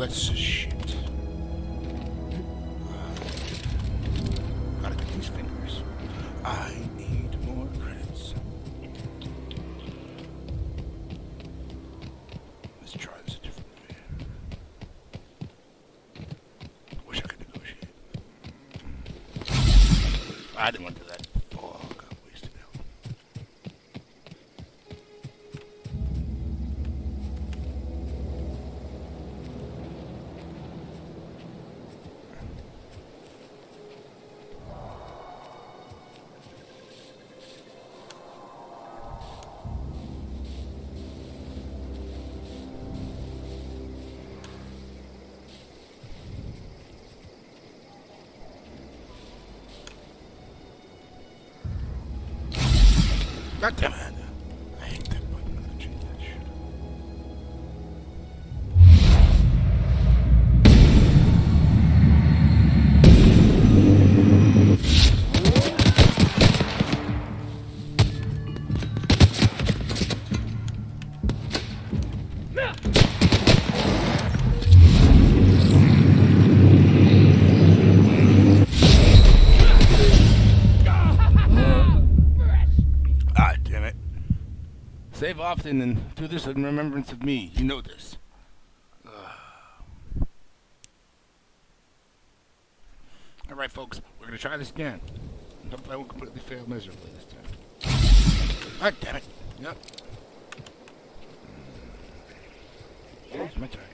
let's shit. Gotta get these fingers. I need more credits. Let's try this a different way. Wish I could negotiate. I didn't want to do that. Fuck, I wasted it. God damn it. I hate that button. I'm gonna change that shit. Ah, damn it. Save often and do this in remembrance of me. You know this. Alright, folks. We're going to try this again. Hopefully I won't completely fail miserably this time. Ah, damn it. Yep. Where's my target?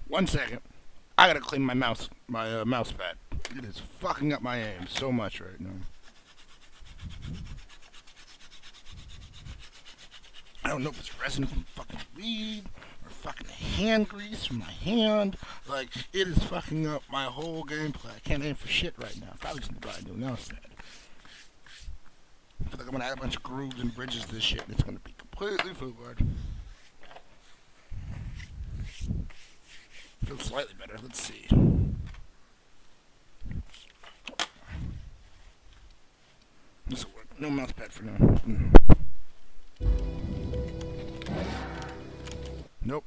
1 second. I gotta clean my mouse pad. It is fucking up my aim so much right now. I don't know if it's resin from fucking weed or fucking hand grease from my hand. Like, it is fucking up my whole gameplay. I can't aim for shit right now. Probably just buy a new mouse pad. I feel like I'm gonna add a bunch of grooves and bridges to this shit, and it's gonna be completely fooled. Feels slightly better. Let's see. This will work. No mouse pad for now. Nope.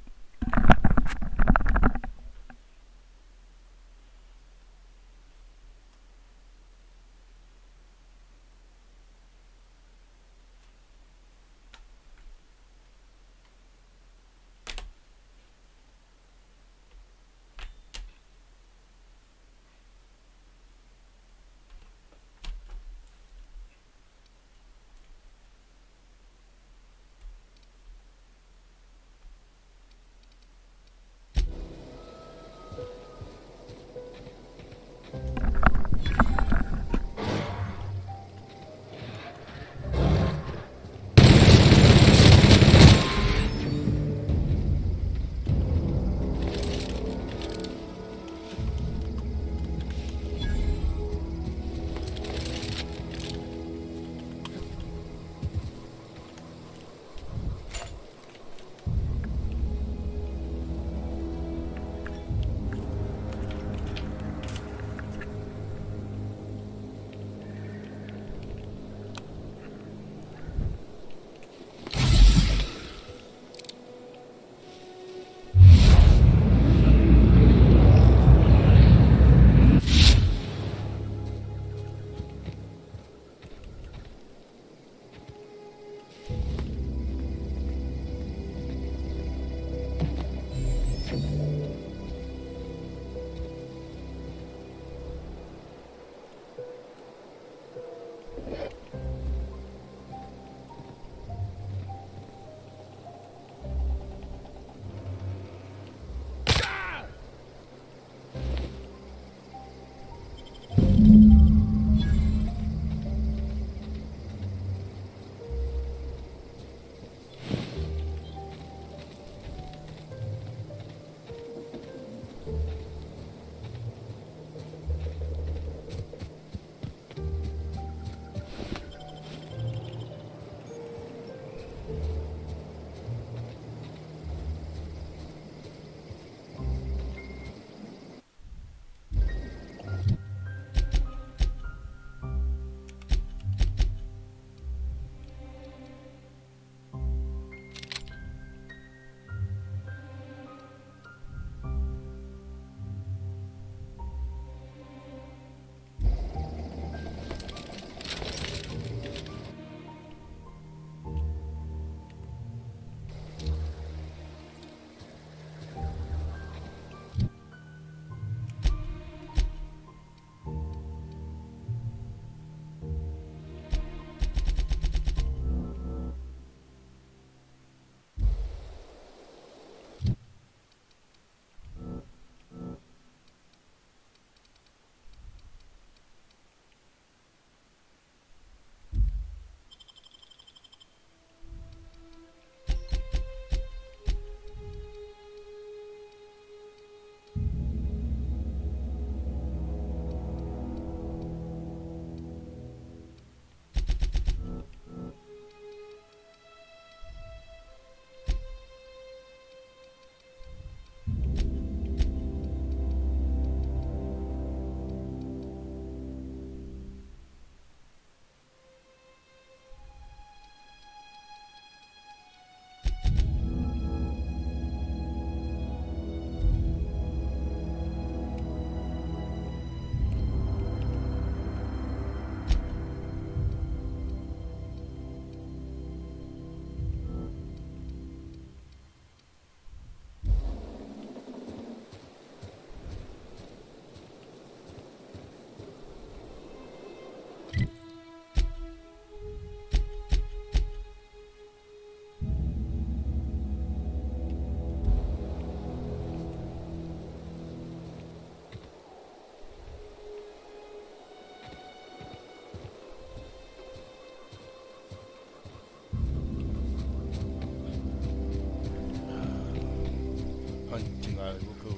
I will go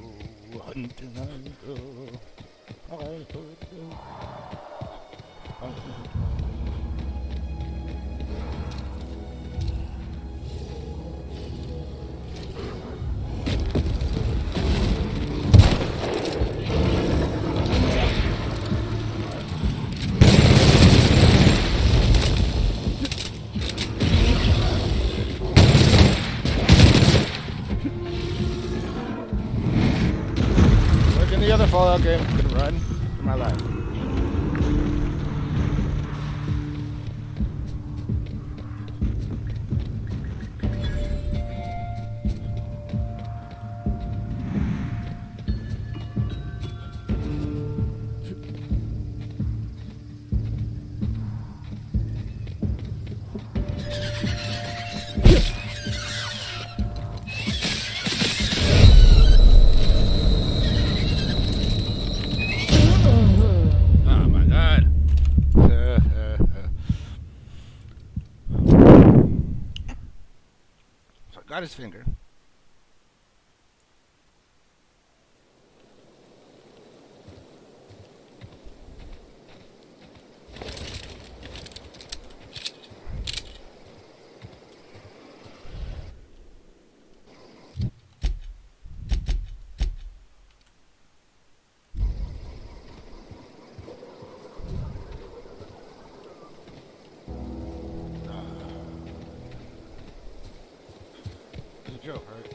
hunting. I will go. I will go hunting. Like in the other Fallout game, I could run for my life. Oh my god. So I got his finger. It's a joke, right?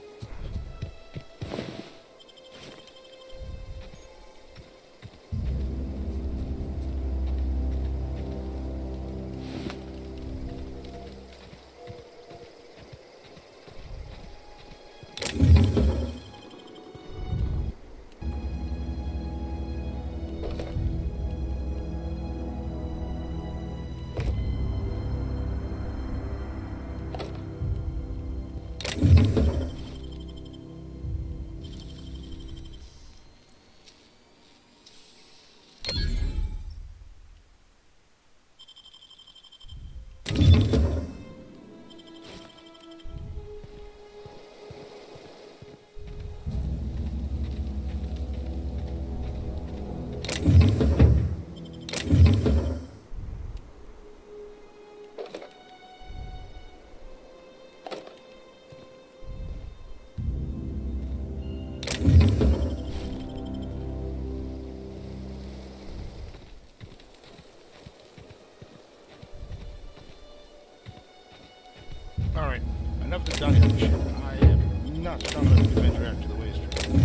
Alright, enough of the downhill shit. I am not strong enough to venture out to the waste stream.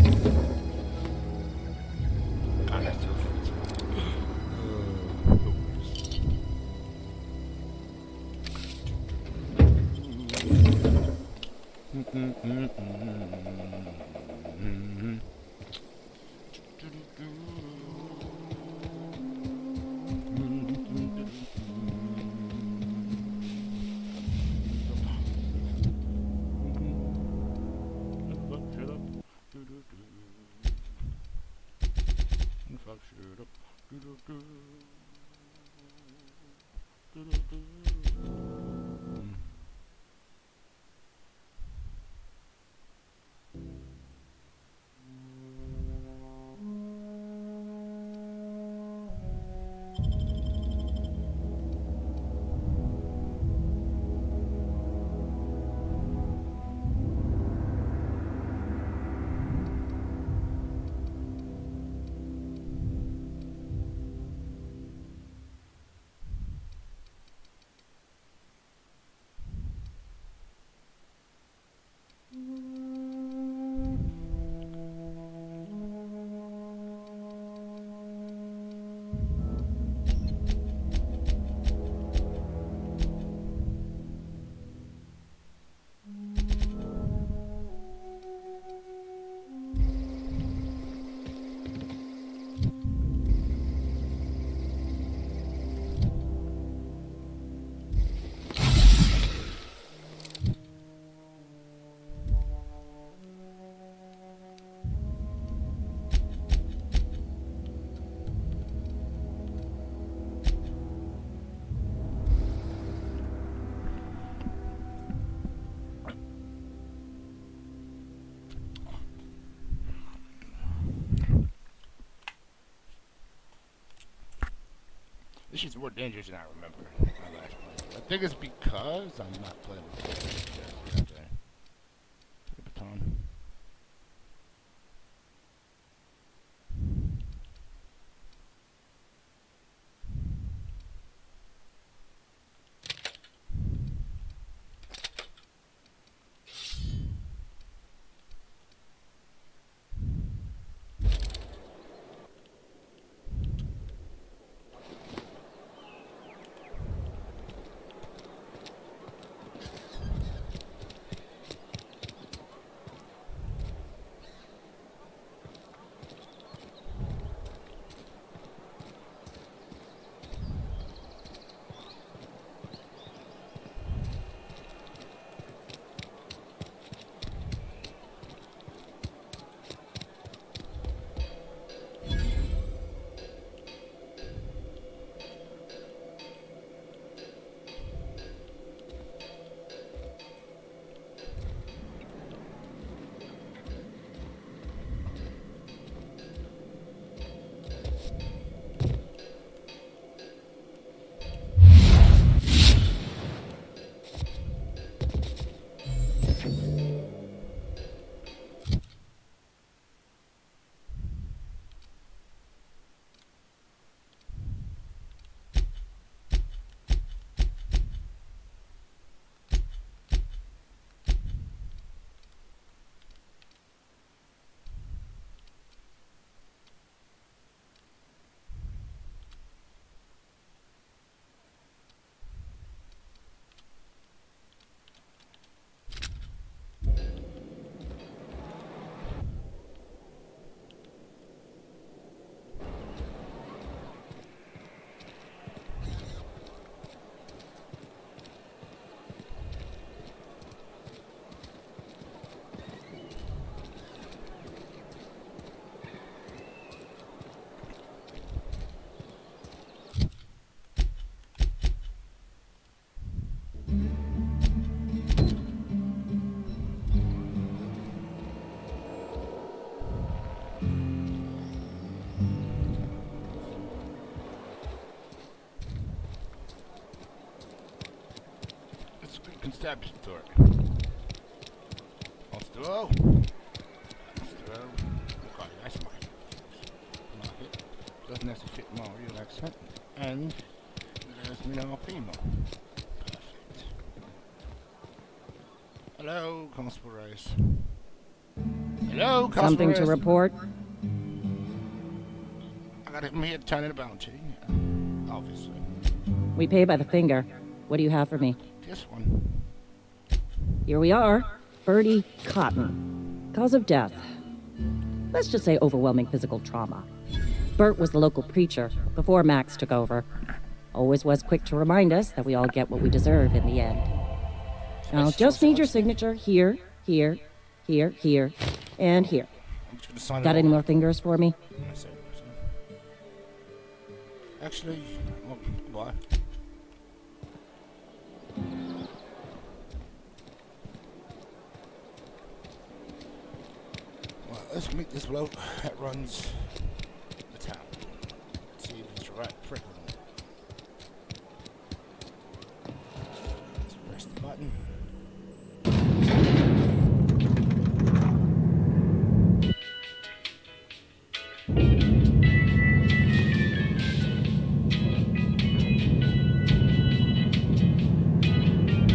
God, that's so fucking fuck shit up. This shit's more dangerous than I remember. My last play. I think it's because I'm not playing with the baton. It's a good constabulary. Constable. Constable. Okay, that's my market. Doesn't actually fit my real accent. And there's me now primo. Perfect. Hello, Constable Rice. Hello, Constable Something Rice. to report? I got him here turning a bounty. Obviously. We pay by the finger. What do you have for me? This one. Here we are. Birdie Cotton. Cause of death. Let's just say overwhelming physical trauma. Bert was the local preacher before Max took over. Always was quick to remind us that we all get what we deserve in the end. I'll just need your signature here, here, here, here, and here. Got any more fingers for me? Actually, well, goodbye. Well, let's meet this bloke that runs the town. Let's see if he's the right prick or not. Let's press the button.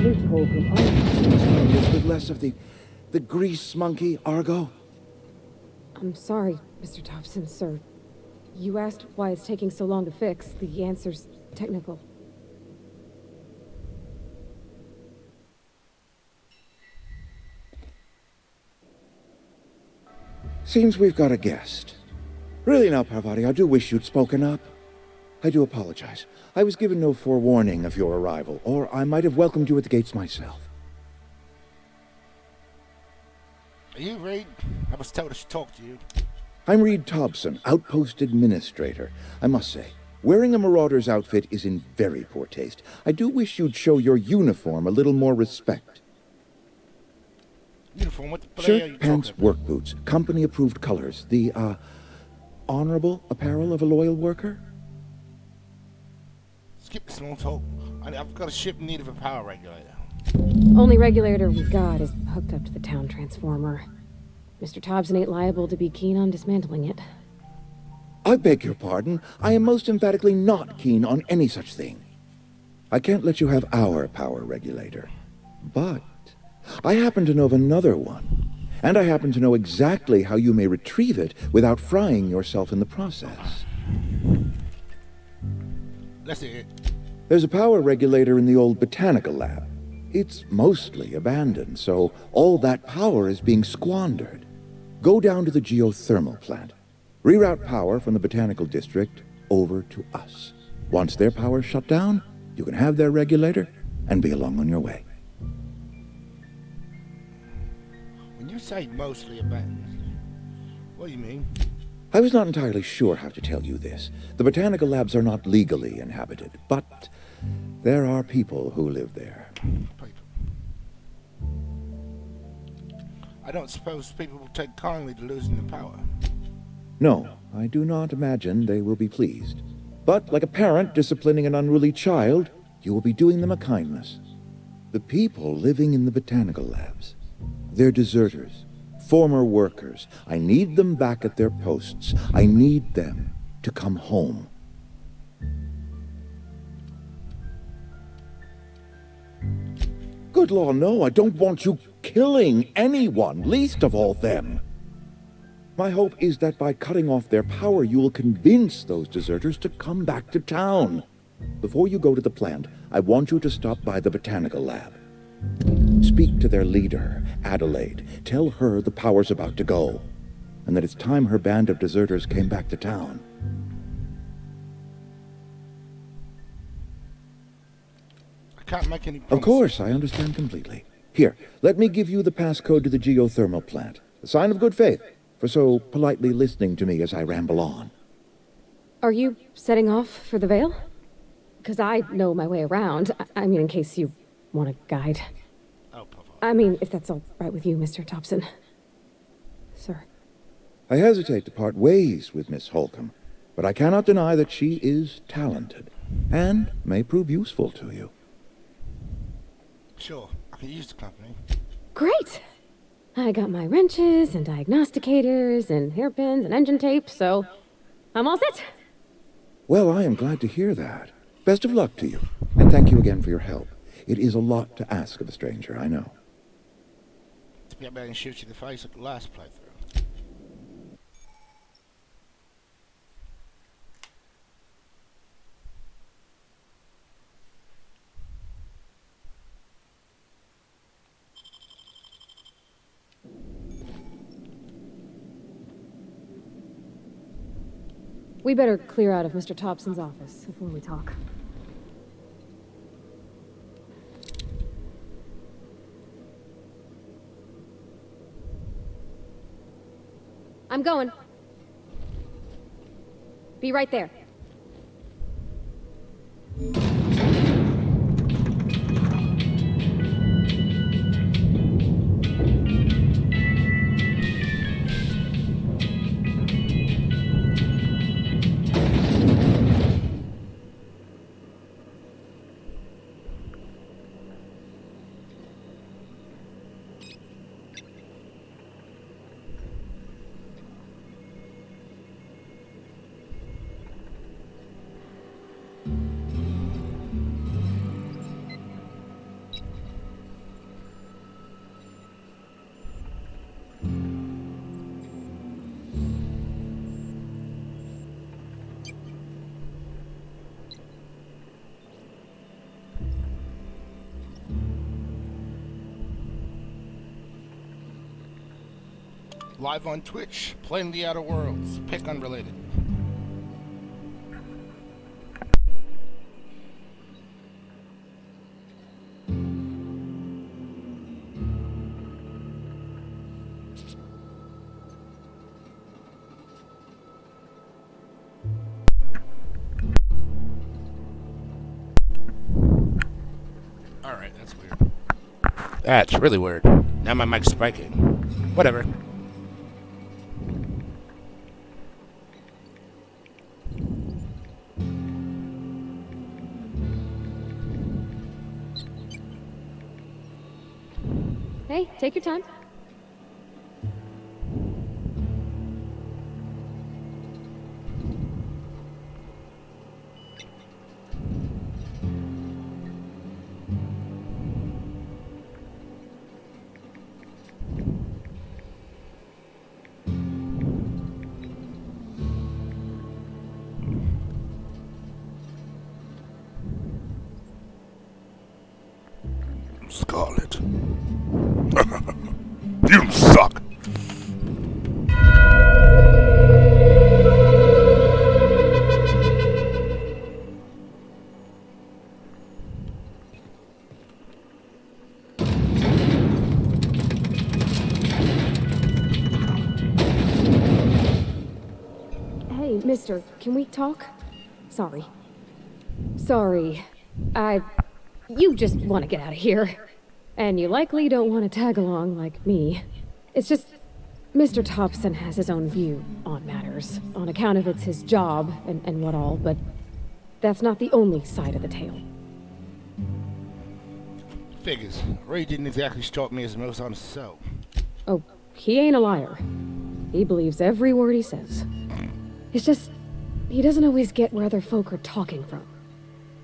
A little bit less of the grease monkey, Argo. I'm sorry, Mr. Thompson, sir. You asked why it's taking so long to fix. The answer's technical. Seems we've got a guest. Really now, Parvati, I do wish you'd spoken up. I do apologize. I was given no forewarning of your arrival, or I might have welcomed you at the gates myself. Are you Reed? I was told I should talk to you. I'm Reed Thompson, Outpost Administrator. I must say, wearing a marauder's outfit is in very poor taste. I do wish you'd show your uniform a little more respect. Uniform? What the play are you Shirt, pants, talking about? work boots, company-approved colors. The, honorable apparel of a loyal worker? Skip the small talk. I've got a ship in need of a power regulator. Only regulator we got is hooked up to the town transformer. Mr. Thompson ain't liable to be keen on dismantling it. I beg your pardon. I am most emphatically not keen on any such thing. I can't let you have our power regulator. But I happen to know of another one. And I happen to know exactly how you may retrieve it without frying yourself in the process. Let's see it. There's a power regulator in the old botanical lab. It's mostly abandoned, so all that power is being squandered. Go down to the geothermal plant. Reroute power from the botanical district over to us. Once their power's shut down, you can have their regulator and be along on your way. When you say mostly abandoned, what do you mean? I was not entirely sure how to tell you this. The botanical labs are not legally inhabited, but there are people who live there. People. I don't suppose people will take kindly to losing the power. No, I do not imagine they will be pleased. But like a parent disciplining an unruly child, you will be doing them a kindness. The people living in the botanical labs, they're deserters, former workers. I need them back at their posts. I need them to come home. Good law, no, I don't want you killing anyone, least of all them. My hope is that by cutting off their power, you will convince those deserters to come back to town. Before you go to the plant, I want you to stop by the botanical lab. Speak to their leader, Adelaide. Tell her the power's about to go, and that it's time her band of deserters came back to town. I can't make any promises. Of course, I understand completely. Here, let me give you the passcode to the geothermal plant. A sign of good faith for so politely listening to me as I ramble on. Are you setting off for the Vale? Because I know my way around. I mean, in case you want a guide. Oh, Papa. I mean, if that's all right with you, Mr. Thompson. Sir. I hesitate to part ways with Miss Holcomb, but I cannot deny that she is talented and may prove useful to you. Sure, I can use the company. Great! I got my wrenches and diagnosticators and hairpins and engine tape, so I'm all set. Well, I am glad to hear that. Best of luck to you, and thank you again for your help. It is a lot to ask of a stranger, I know. To be able to shoot you in the face at the last playthrough. We better clear out of Mr. Thompson's office before we talk. I'm going. Be right there. Live on Twitch, playing the Outer Worlds, pick unrelated. Alright, that's weird. That's really weird. Now my mic's spiking. Whatever. Hey, take your time. Scarlet. You suck. Hey, mister, can we talk? Sorry. Sorry. You just want to get out of here. And you likely don't want to tag along like me. It's just, Mr. Thompson has his own view on matters, on account of it's his job and what all, but that's not the only side of the tale. Figures. Ray didn't exactly strike me as the most honest soul. Oh, he ain't a liar. He believes every word he says. It's just, he doesn't always get where other folk are talking from.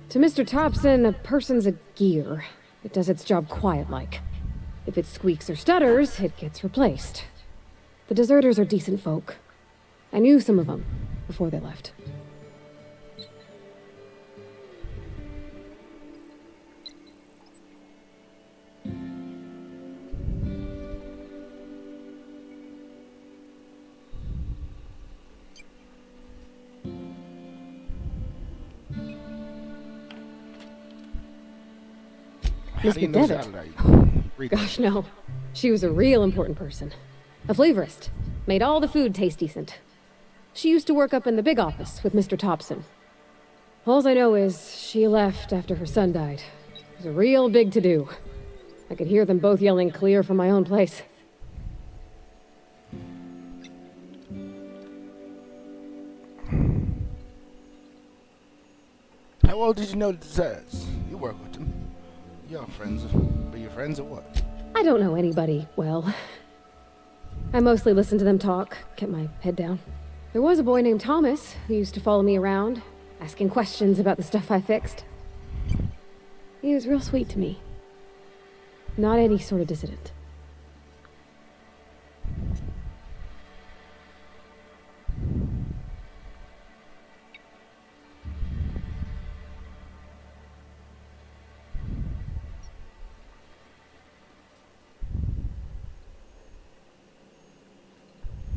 To Mr. Thompson, a person's a gear. It does its job quiet-like. If it squeaks or stutters, it gets replaced. The deserters are decent folk. I knew some of them before they left. How Miss do you know McDevitt. Saturday? Read Gosh, no. She was a real important person. A flavorist. Made all the food taste decent. She used to work up in the big office with Mr. Thompson. All I know is she left after her son died. It was a real big to-do. I could hear them both yelling clear from my own place. How well did you know the deserters? You work with them. You're friends. But your friends or what? I don't know anybody well. I mostly listened to them talk, kept my head down. There was a boy named Thomas who used to follow me around, asking questions about the stuff I fixed. He was real sweet to me. Not any sort of dissident.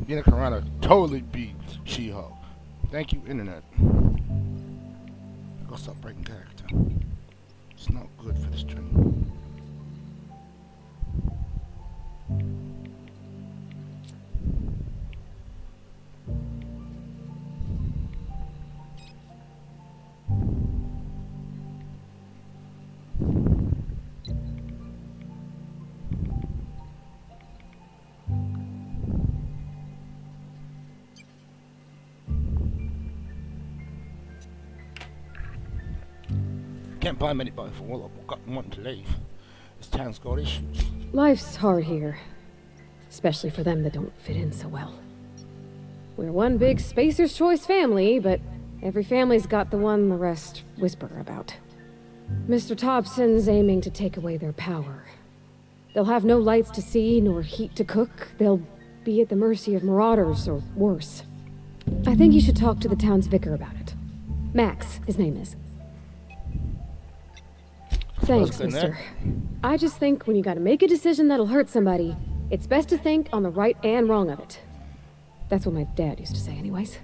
Gina Carano totally beats She-Hulk. Thank you, Internet. I'll stop breaking character. It's not good for the stream. Can't blame anybody for all wanting to leave. This town's got issues. Life's hard here. Especially for them that don't fit in so well. We're one big Spacer's Choice family, but every family's got the one the rest whisper about. Mr. Thompson's aiming to take away their power. They'll have no lights to see, nor heat to cook. They'll be at the mercy of marauders, or worse. I think you should talk to the town's vicar about it. Max, his name is. Thanks, mister. I just think when you gotta make a decision that'll hurt somebody, it's best to think on the right and wrong of it. That's what my dad used to say anyways.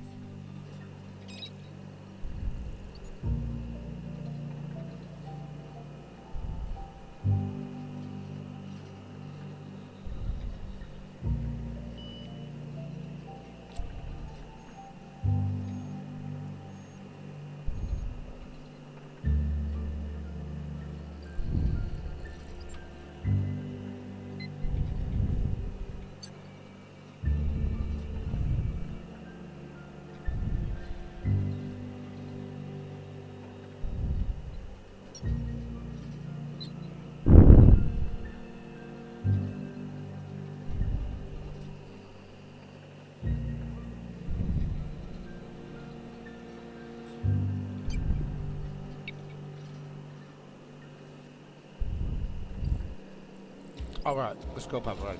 Alright, let's go, Papa.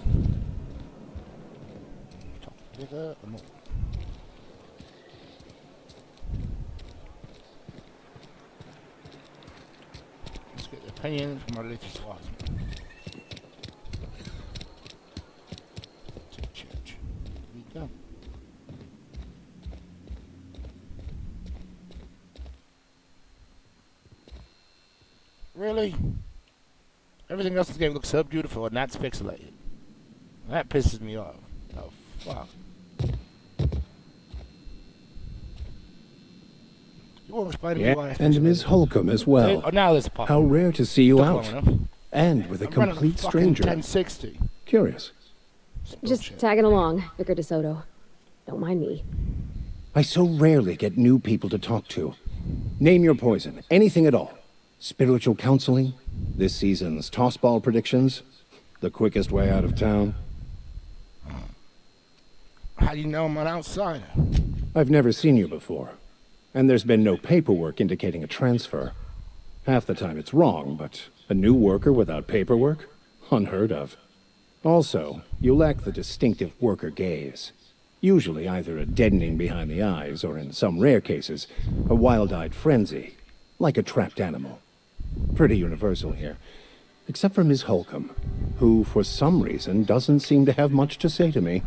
Talk bigger or more? Let's get the opinion from our latest lawsman. To church. We go. Really? Everything else in the game looks so beautiful and that's pixelated. That pisses me off. Oh, fuck. You won't explain to me why I And Ms. Holcomb as well. Oh, now there's a pop. How rare to see you Don't out. blow enough. And with a I'm running complete fucking stranger. 1060. Curious. It's Just bullshit. tagging along, Vicar DeSoto. Don't mind me. I so rarely get new people to talk to. Name your poison. Anything at all. Spiritual counseling? This season's tossball predictions? The quickest way out of town? How do you know I'm an outsider? I've never seen you before. And there's been no paperwork indicating a transfer. Half the time it's wrong, but a new worker without paperwork? Unheard of. Also, you lack the distinctive worker gaze. Usually either a deadening behind the eyes, or in some rare cases, a wild-eyed frenzy, like a trapped animal. Pretty universal here. Except for Ms. Holcomb, who, for some reason, doesn't seem to have much to say to me.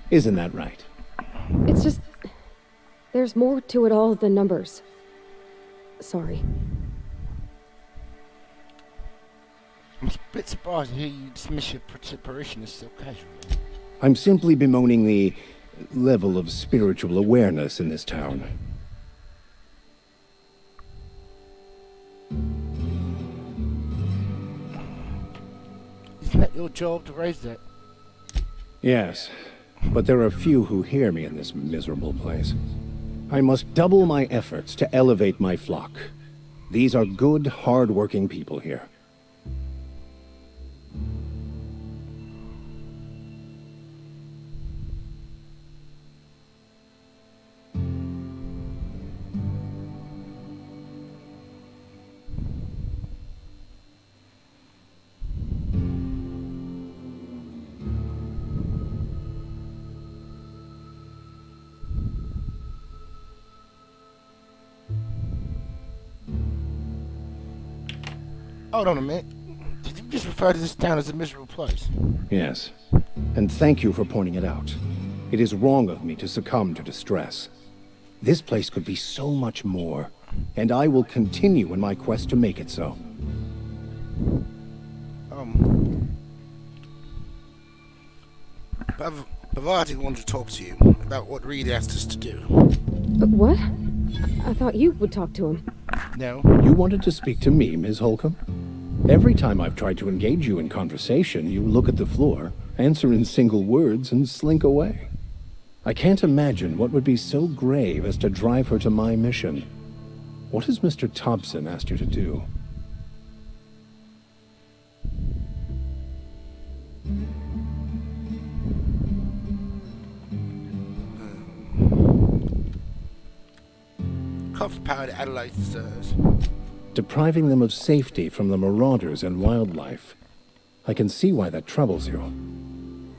Isn't that right? It's just... there's more to it all than numbers. Sorry. I'm a bit surprised to hear you dismiss your parishioners so casually. I'm simply bemoaning the level of spiritual awareness in this town. Isn't that your job to raise that? Yes, but there are few who hear me in this miserable place. I must double my efforts to elevate my flock. These are good, hard-working people here. Hold on a minute. Did you just refer to this town as a miserable place? Yes, and thank you for pointing it out. It is wrong of me to succumb to distress. This place could be so much more, and I will continue in my quest to make it so. Bavati wanted to talk to you about what Reed asked us to do. What? I thought you would talk to him. No? You wanted to speak to me, Ms. Holcomb? Every time I've tried to engage you in conversation, you look at the floor, answer in single words, and slink away. I can't imagine what would be so grave as to drive her to my mission. What has Mr. Thompson asked you to do? Cough the power to Adelaide deserves. Depriving them of safety from the marauders and wildlife. I can see why that troubles you.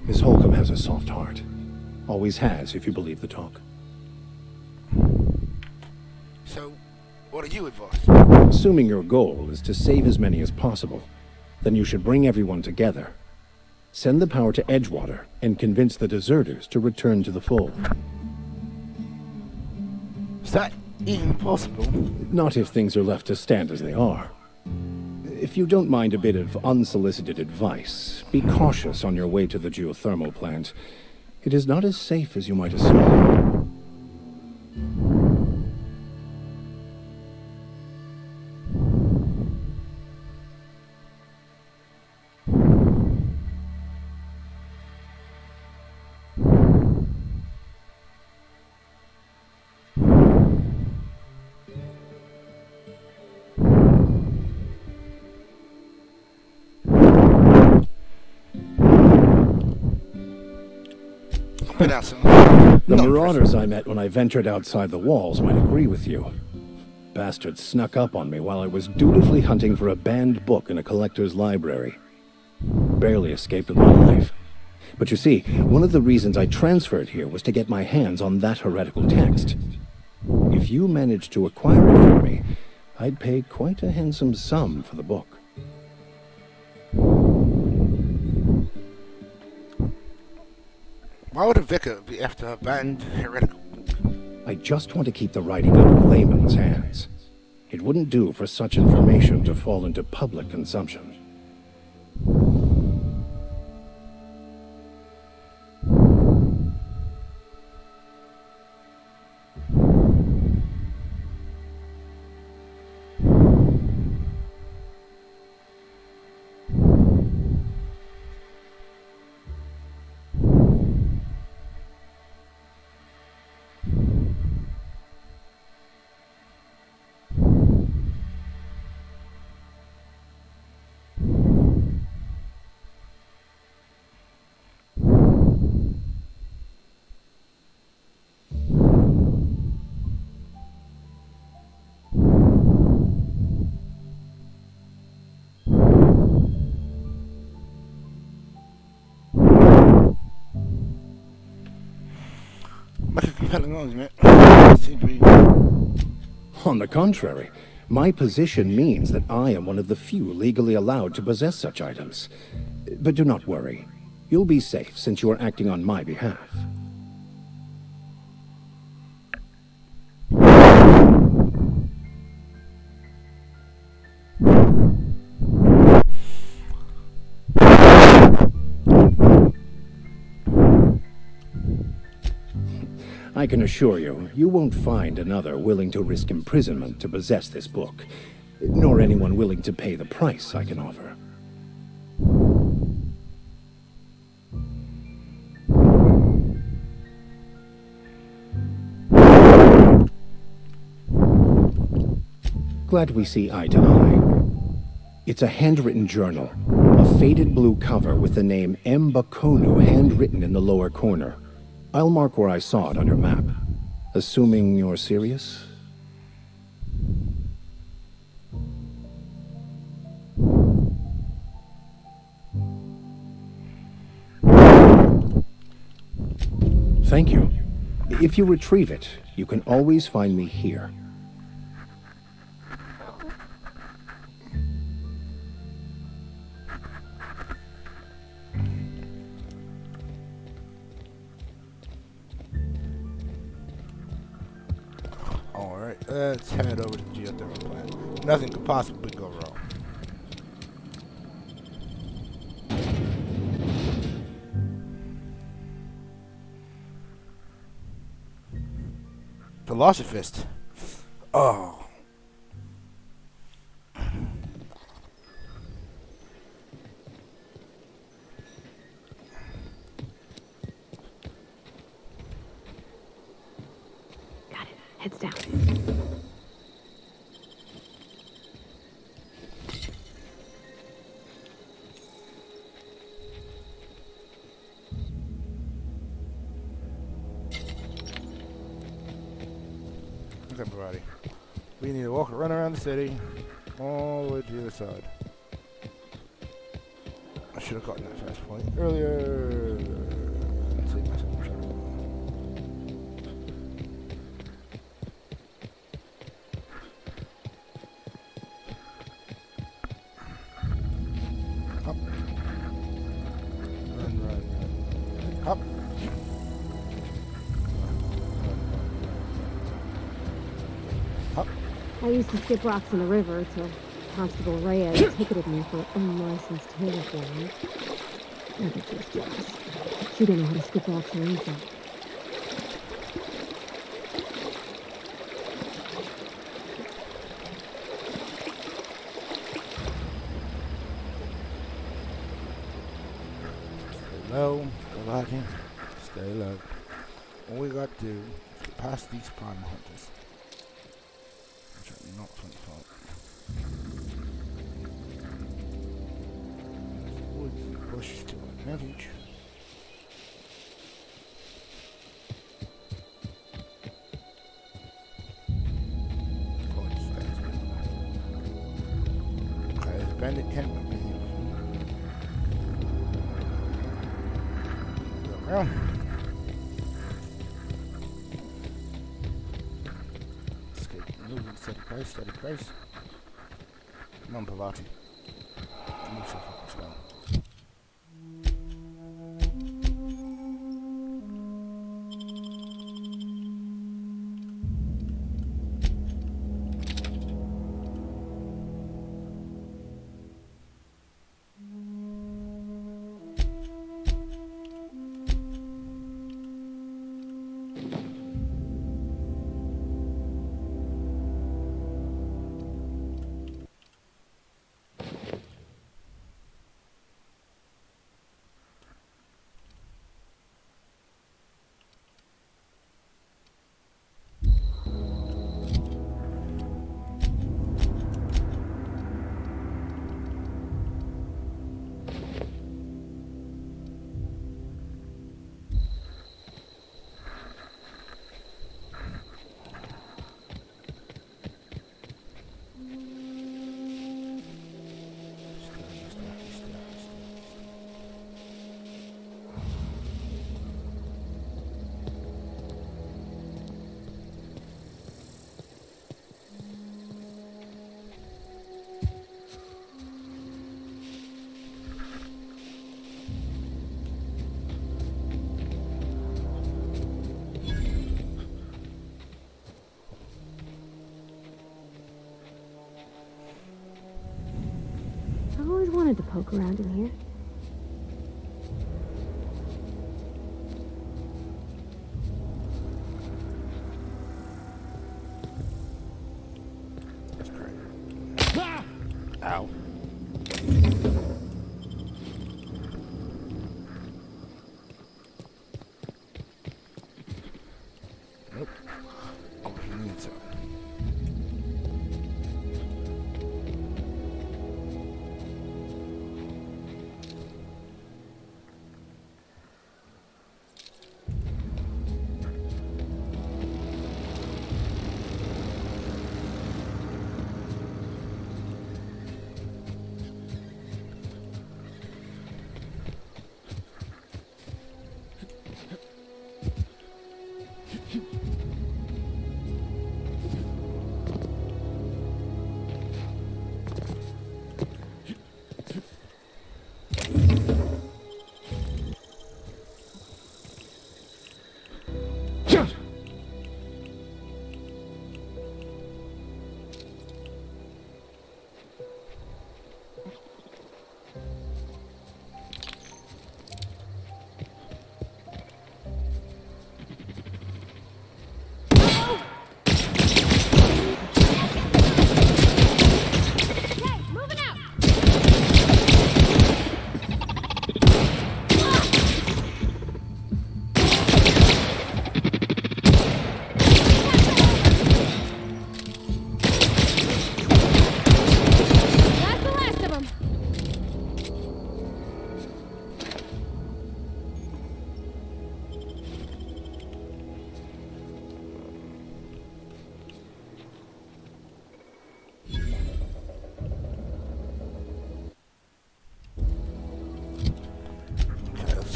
Miss Holcomb has a soft heart. Always has, if you believe the talk. So, what do you advise? Assuming your goal is to save as many as possible, then you should bring everyone together. Send the power to Edgewater and convince the deserters to return to the fold. Is that even possible? Not if things are left to stand as they are. If you don't mind a bit of unsolicited advice, be cautious on your way to the geothermal plant. It is not as safe as you might assume. Been out, son. The No, marauders I met when I ventured outside the walls might agree with you. Bastards snuck up on me while I was dutifully hunting for a banned book in a collector's library. barely escaped with my life. But you see, one of the reasons I transferred here was to get my hands on that heretical text. If you managed to acquire it for me, I'd pay quite a handsome sum for the book. Why would a vicar be after a banned heretical book? I just want to keep the writing out of layman's hands. It wouldn't do for such information to fall into public consumption. Much compelling argument. Seem to be. On the contrary, my position means that I am one of the few legally allowed to possess such items. But do not worry. You'll be safe since you are acting on my behalf. I can assure you, you won't find another willing to risk imprisonment to possess this book, nor anyone willing to pay the price I can offer. Glad we see eye to eye. It's a handwritten journal, a faded blue cover with the name M. Bakonu handwritten in the lower corner. I'll mark where I saw it on your map. Assuming you're serious? Thank you. If you retrieve it, you can always find me here. Alright, let's head over to the geothermal plant. Nothing could possibly go wrong. Philosophist. Oh. Got it. Heads down. Okay, everybody. We need to run around the city, all the way to the other side. I should have gotten that fast point earlier. Let's see myself. Hop. Run. Hop. I used to skip rocks in the river till Constable Reyes ticketed me for unlicensed tail flying. I bet she was jealous. She didn't know how to skip rocks or anything. Stay low, go back in, stay low. All we got to do is get past these prime hunters. Which are not 25. Woods, bushes to our advantage. Okay, there's a bandit camp up in here. Well. Escape. Moving. Steady price. Steady price. Come on, Pavati. Move so fucking slow. I've always wanted to poke around in here. That's great. Ow. Nope. Oh, he needs it.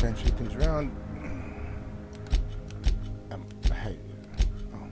Trying to shoot things around. Hey. Oh.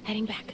Heading back.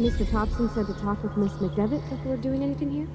Mr. Thompson said to talk with Miss McDevitt before doing anything here?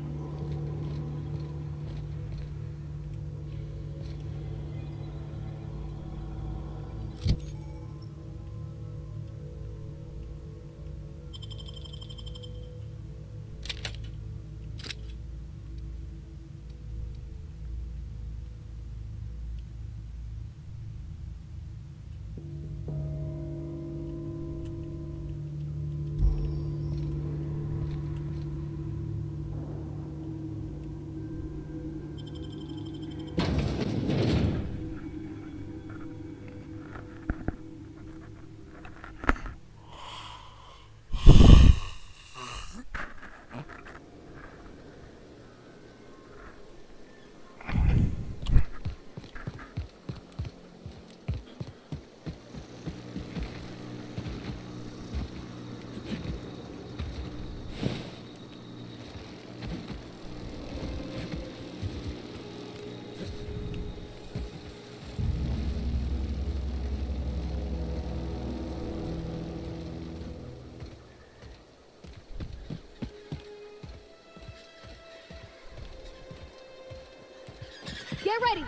Get ready!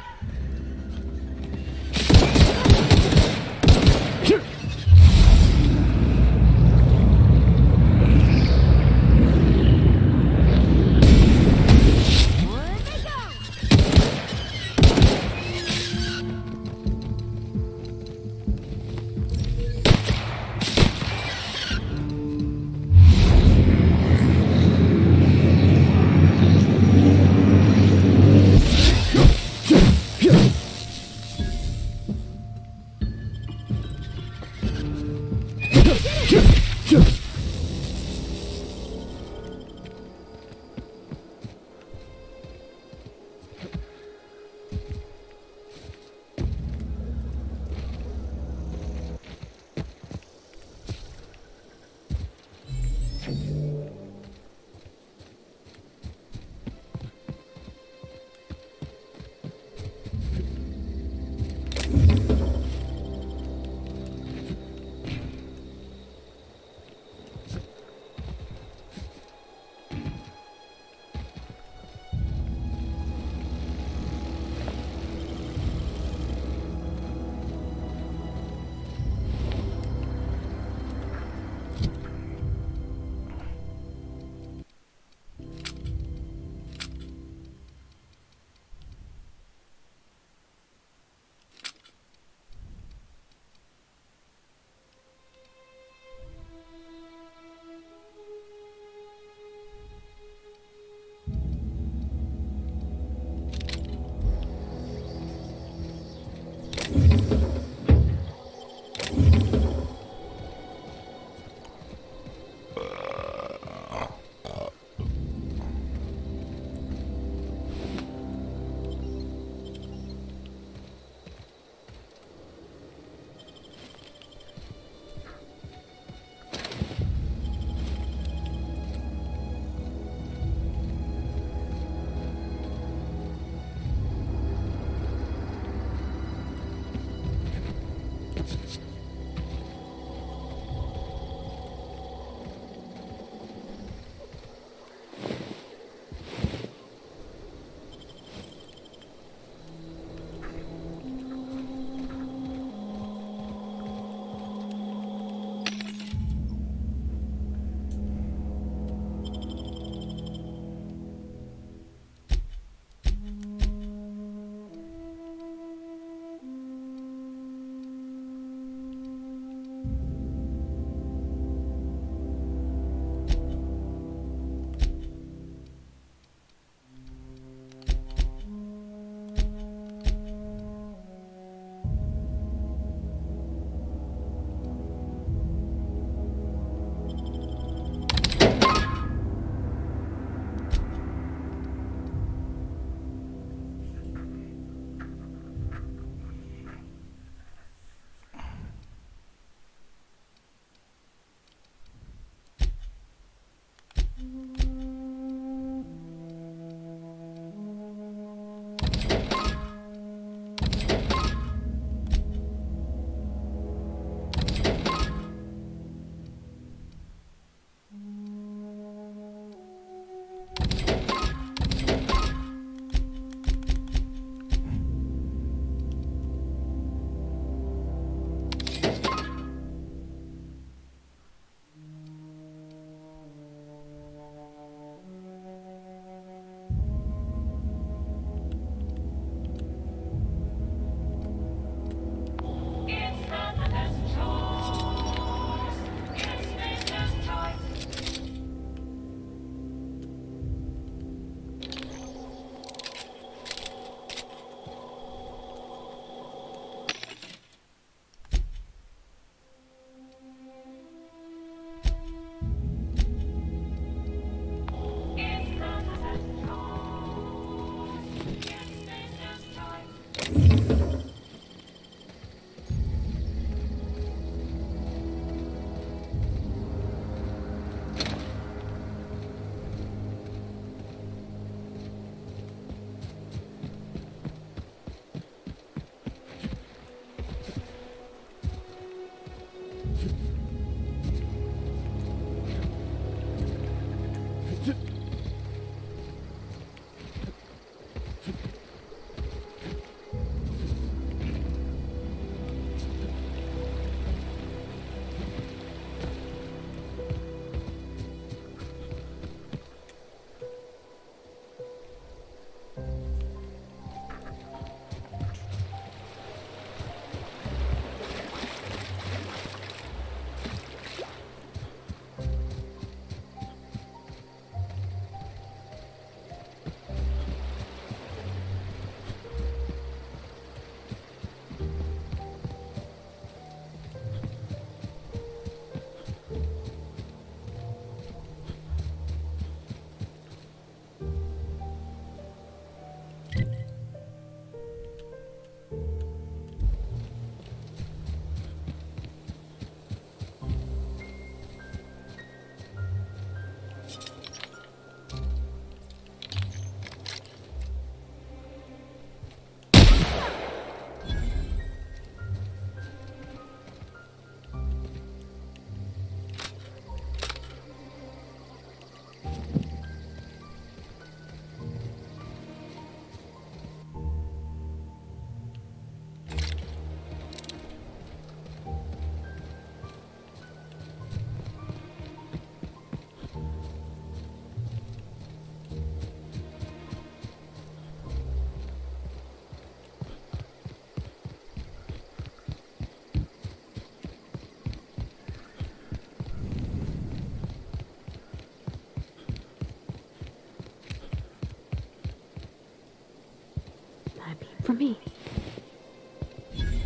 For me.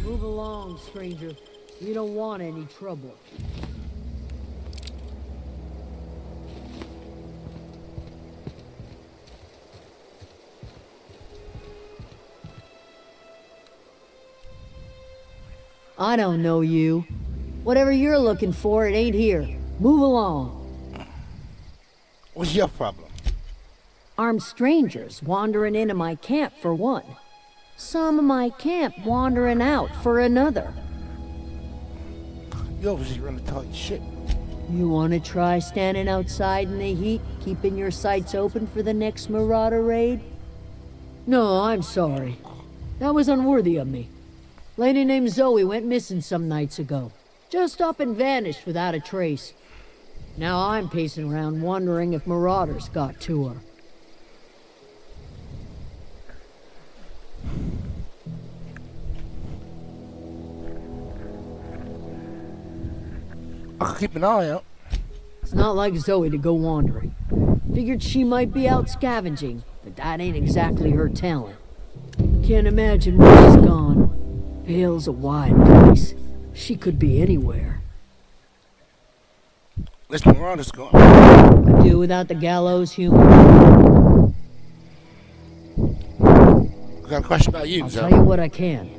Move along, stranger. You don't want any trouble. I don't know you. Whatever you're looking for, it ain't here. Move along. What's your problem? Armed strangers wandering into my camp for one. Some of my camp wandering out for another. You obviously run to talk shit. You want to try standing outside in the heat, keeping your sights open for the next marauder raid? No, I'm sorry. That was unworthy of me. Lady named Zoe went missing some nights ago. Just up and vanished without a trace. Now I'm pacing around wondering if marauders got to her. I'll keep an eye out. It's not like Zoe to go wandering. Figured she might be out scavenging, but that ain't exactly her talent. Can't imagine where she's gone. Vale's a wide place. She could be anywhere. Let's move around. Let's go. Could do without the gallows humor. I got a question about you, I'll Zoe. tell you what I can.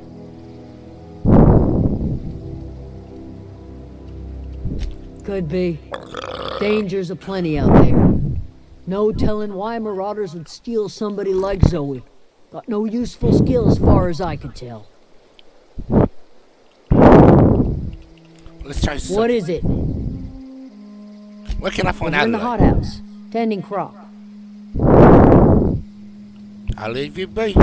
Could be. Dangers aplenty out there. No telling why marauders would steal somebody like Zoe. Got no useful skill as far as I could tell. Let's try something. What is it? Where can I find We're out? in the hothouse, tending crop. I'll leave you be.